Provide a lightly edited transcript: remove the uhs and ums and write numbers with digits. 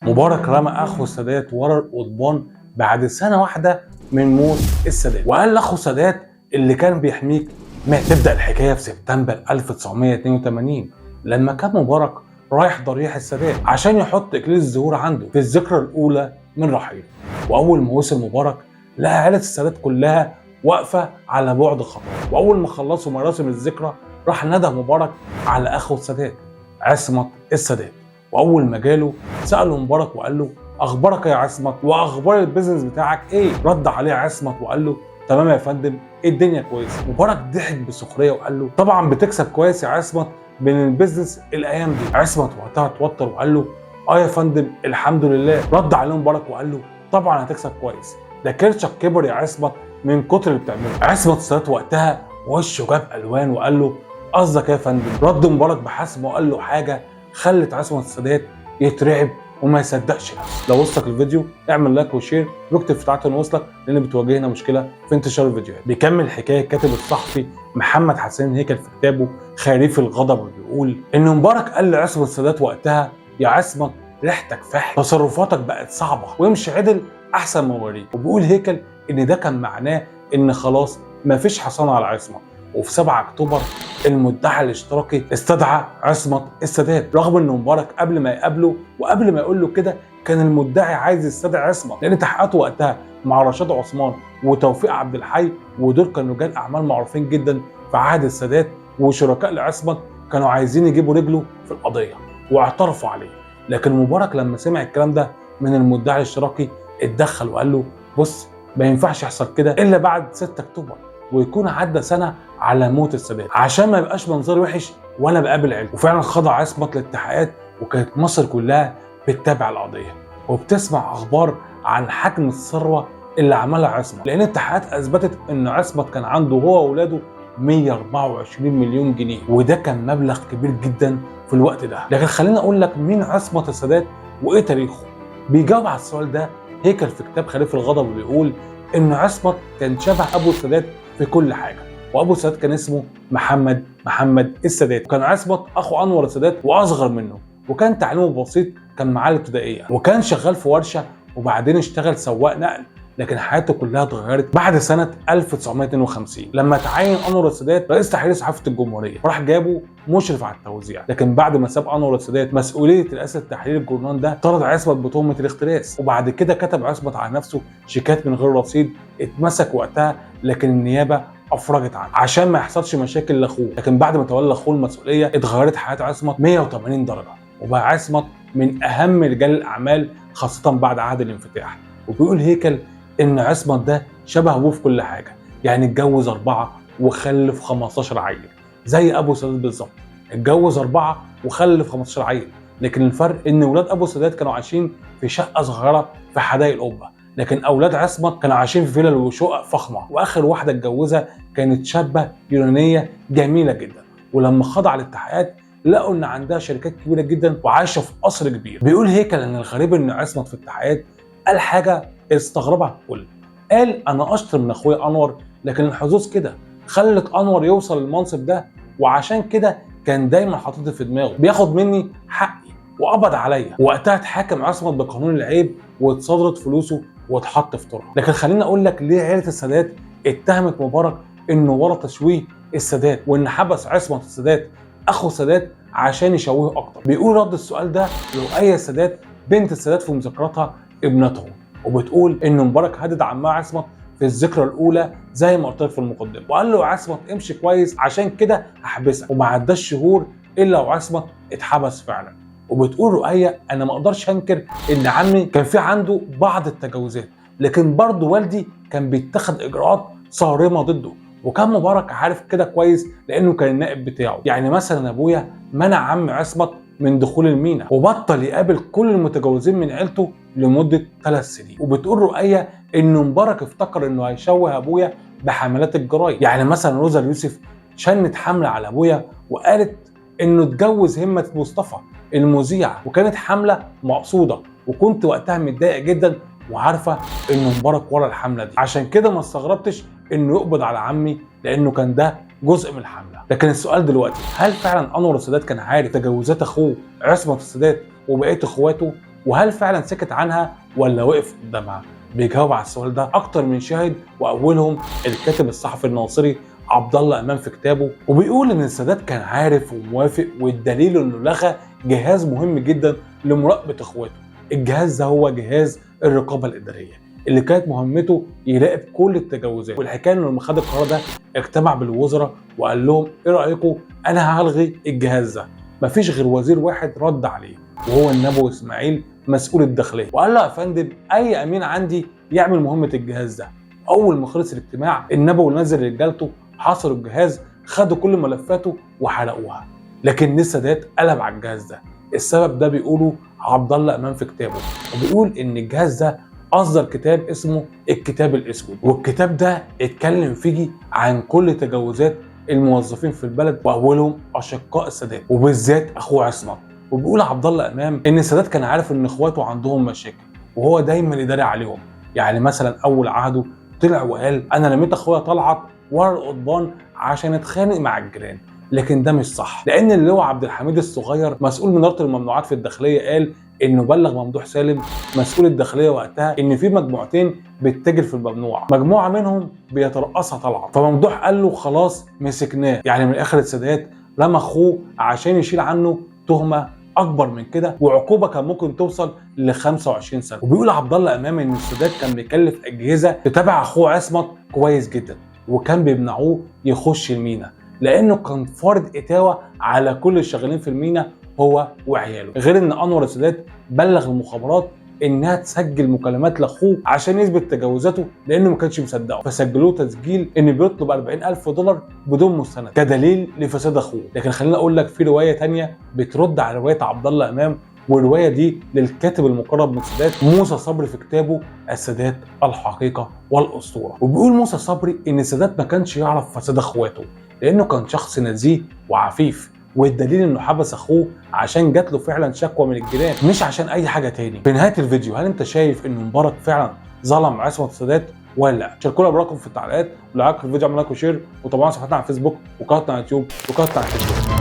مبارك رمى اخو السادات ورا القضبان بعد سنه واحده من موت السادات، وقال لاخو السادات اللي كان بيحميك ما تبدا الحكايه في سبتمبر 1982 لما كان مبارك رايح ضريح السادات عشان يحط اكليل الزهور عنده في الذكرى الاولى من رحيله. واول ما وصل مبارك لقى عائله السادات كلها واقفه على بعد خطوه، واول ما خلصوا مراسم الذكرى راح ندى مبارك على اخو السادات عصمت السادات، واول ما جاله ساله مبارك وقال له اخبارك يا عصمت واخبار البيزنس بتاعك ايه؟ رد عليه عصمت وقال له تمام يا فندم الدنيا كويسه. مبارك ضحك بسخريه وقال له طبعا بتكسب كويس يا عصمت من البيزنس الايام دي. عصمت وقتها اتوتر وقال له اه يا فندم الحمد لله. رد عليه مبارك وقال له طبعا هتكسب كويس، ده كرشك كبر يا عصمت من كتر اللي بتعمله. عصمت السادات وقتها وشه جاب الوان وقال له قصدك يا فندم؟ رد مبارك بحسم وقال له حاجه خلت عصمت السادات يترعب وما يصدقش. لو وصلك الفيديو اعمل لايك وشير واكتب في تعليقات انه وصلك، لان بتواجهنا مشكله في انتشار الفيديوهات. بيكمل حكايه الكاتب الصحفي محمد حسين هيكل في كتابه خريف الغضب وبيقول ان مبارك قال لعصمت السادات وقتها يا عصمت ريحتك فحل، تصرفاتك بقت صعبه وامشي عدل احسن ما اوريك. وبيقول هيكل ان ده كان معناه ان خلاص مفيش حصانه على عصمت. وفي 7 اكتوبر المدعي الاشتراكي استدعى عصمت السادات، رغم ان مبارك قبل ما يقابله وقبل ما يقول له كده كان المدعي عايز يستدعي عصمت، لان تحقيقاته وقتها مع رشاد عثمان وتوفيق عبد الحي ودول كانوا رجال اعمال معروفين جدا في عهد السادات وشركاء لعصمت، كانوا عايزين يجيبوا رجله في القضيه واعترفوا عليه. لكن مبارك لما سمع الكلام ده من المدعي الاشتراكي اتدخل وقال له بص ما ينفعش يحصل كده الا بعد 6 اكتوبر ويكون عدى سنه على موت السادات عشان ما يبقاش منظر وحش وانا بقابل عيلته. وفعلا خضع عصمت للتحقيقات وكانت مصر كلها بتتابع القضيه وبتسمع اخبار عن حجم الثروه اللي عملها عصمت، لان التحقيقات اثبتت ان عصمت كان عنده هو واولاده 124 مليون جنيه، وده كان مبلغ كبير جدا في الوقت ده. لكن خليني اقول لك مين عصمت السادات وايه تاريخه. بيجاوب على السؤال ده هيكل في كتاب خريف الغضب وبيقول ان عصمت كان شبه ابو السادات في كل حاجه، وابو السادات كان اسمه محمد السادات، وكان عصمت اخو انور السادات واصغر منه، وكان تعليمه بسيط، كان معاه الابتدائيه وكان شغال في ورشه وبعدين اشتغل سواق نقل. لكن حياته كلها اتغيرت بعد سنه 1952 لما تعين انور السادات رئيس تحرير صحافه الجمهوريه، راح جابه مشرف على التوزيع. لكن بعد ما ساب انور السادات مسؤوليه رئاسه تحرير الجورنال ده طرد عصمت بتهمه الاختلاس، وبعد كده كتب عصمت على نفسه شيكات من غير رصيد، اتمسك وقتها لكن النيابه افرجت عنه عشان ما يحصلش مشاكل لاخوه. لكن بعد ما تولى اخوه المسؤوليه اتغيرت حياه عصمت 180 درجه، وبقى عصمت من اهم رجال الاعمال خاصه بعد عهد الانفتاح. وبيقول هيكل ان عصمت ده شبه ابوه في كل حاجه، يعني اتجوز 4 وخلف 15 عيل زي ابو السادات بالظبط، اتجوز 4 وخلف 15 عيل. لكن الفرق ان ولاد ابو السادات كانوا عايشين في شقه صغيره في حدائق القبه، لكن اولاد عصمت كانوا عايشين في فيلل وشقق فخمه، واخر واحده اتجوزها كانت شابه يونانيه جميله جدا. ولما خضع للتحقيقات لقوا ان عندها شركات كبيره جدا وعايشه في قصر كبير. بيقول هيكل ان الغريب ان عصمت في التحقيقات قال حاجه استغربها الكل، قال انا اشطر من اخويا انور، لكن الحظوظ كده خلت انور يوصل للمنصب ده، وعشان كده كان دايما حاطط في دماغه بياخد مني حقي وقبض عليا. وقتها اتحاكم عصمت بقانون العيب واتصادرت فلوسه واتحط في طرق. لكن خليني اقول لك ليه عيله السادات اتهمت مبارك انه ورا تشويه السادات، وان حبس عصمت السادات اخو السادات عشان يشوهه اكتر. بيقول رد السؤال ده رؤية السادات بنت السادات في مذكراتها ابنته، وبتقول ان مبارك هدد عمها عصمت في الذكرى الاولى زي ما قلت لك في المقدمه، وقال له يا عصمت امشي كويس عشان كده هحبسك. وما عداش شهور الا وعصمت اتحبس فعلا. وبتقول رؤية انا ما اقدرش انكر ان عمي كان في عنده بعض التجاوزات، لكن برضه والدي كان بيتخذ اجراءات صارمه ضده، وكان مبارك عارف كده كويس لانه كان النائب بتاعه. يعني مثلا ابويا منع عم عصمت من دخول المينا وبطل يقابل كل المتجوزين من عيلته لمده 3 سنين. وبتقول رؤية ان مبارك افتكر انه هيشوه ابويا بحملات الجرايد، يعني مثلا روزا اليوسف شنت حمله على ابويا وقالت انه اتجوز همة مصطفى المذيعه، وكانت حمله مقصوده، وكنت وقتها متضايقه جدا وعارفه ان مبارك ورا الحمله دي، عشان كده ما استغربتش انه يقبض على عمي لانه كان ده جزء من الحمله. لكن السؤال دلوقتي هل فعلا انور السادات كان عارف تجاوزات اخوه عصمت السادات وبقيه اخواته؟ وهل فعلا سكت عنها ولا وقف قدامها؟ بيجاوب على السؤال ده اكتر من شاهد، واولهم الكاتب الصحفي الناصري عبد الله امام في كتابه، وبيقول ان السادات كان عارف وموافق، والدليل انه لغى جهاز مهم جدا لمراقبه اخواته. الجهاز ده هو جهاز الرقابه الاداريه اللي كانت مهمته يراقب كل التجاوزات. والحكايه انه لما خد القرار ده اجتمع بالوزراء وقال لهم ايه رايكم انا هلغي الجهاز ده. مفيش غير وزير واحد رد عليه وهو النبوي اسماعيل مسؤول الداخليه، وقال له يا فندم اي امين عندي يعمل مهمه الجهاز ده. اول ما خلص الاجتماع النبوي نزل رجالته، حصروا الجهاز، خدوا كل ملفاته وحرقوها. لكن السادات قلب على الجهاز ده. السبب ده بيقوله عبد الله امام في كتابه، وبيقول ان الجهاز ده اصدر كتاب اسمه الكتاب الاسود، والكتاب ده اتكلم فيه عن كل تجاوزات الموظفين في البلد، واولهم اشقاء السادات وبالذات اخوه عصمت. وبيقول عبد الله امام ان السادات كان عارف ان اخواته عندهم مشاكل وهو دايما يداري عليهم. يعني مثلا اول عهده طلع وقال انا رميت اخويا طلعت ورا القضبان عشان اتخانق مع الجيران، لكن ده مش صح، لان اللواء عبد الحميد الصغير مسؤول مناره الممنوعات في الداخليه قال انه بلغ ممدوح سالم مسؤول الداخليه وقتها ان في مجموعتين بتتاجر في الممنوع، مجموعه منهم بيترأسها طلعت. فممدوح قال له خلاص مسكناه. يعني من الاخر السادات رمى اخوه عشان يشيل عنه تهمه اكبر من كده، وعقوبه كان ممكن توصل ل 25 سنه. وبيقول عبد الله امام ان السادات كان بيكلف اجهزه تتابع اخوه عصمت كويس جدا، وكان بيمنعوه يخش المينا لانه كان فارض اتاوه على كل الشغالين في المينا هو وعياله. غير ان انور السادات بلغ المخابرات انها تسجل مكالمات لاخوه عشان يثبت تجاوزاته لانه ما كانش مصدقه، فسجلوه تسجيل ان بيطلب 40,000 دولار بدون مستند كدليل لفساد اخوه. لكن خليني اقول لك في روايه ثانيه بترد على روايه عبد الله امام، والروايه دي للكاتب المقرب من السادات موسى صبري في كتابه السادات الحقيقه والاسطوره. وبيقول موسى صبري ان السادات ما كانش يعرف فساد اخواته لانه كان شخص نزيه وعفيف، والدليل انه حبس اخوه عشان جات له فعلا شكوى من الجيران مش عشان اي حاجه تاني. في نهايه الفيديو هل انت شايف ان مبارك فعلا ظلم عصمت السادات ولا لا؟ شاركونا برايكم في التعليقات، ولو عجبك الفيديو اعمل لايك وشير، وطبعا صفحتنا على الفيسبوك وقناتنا على اليوتيوب وقناتنا على الفيسبوك.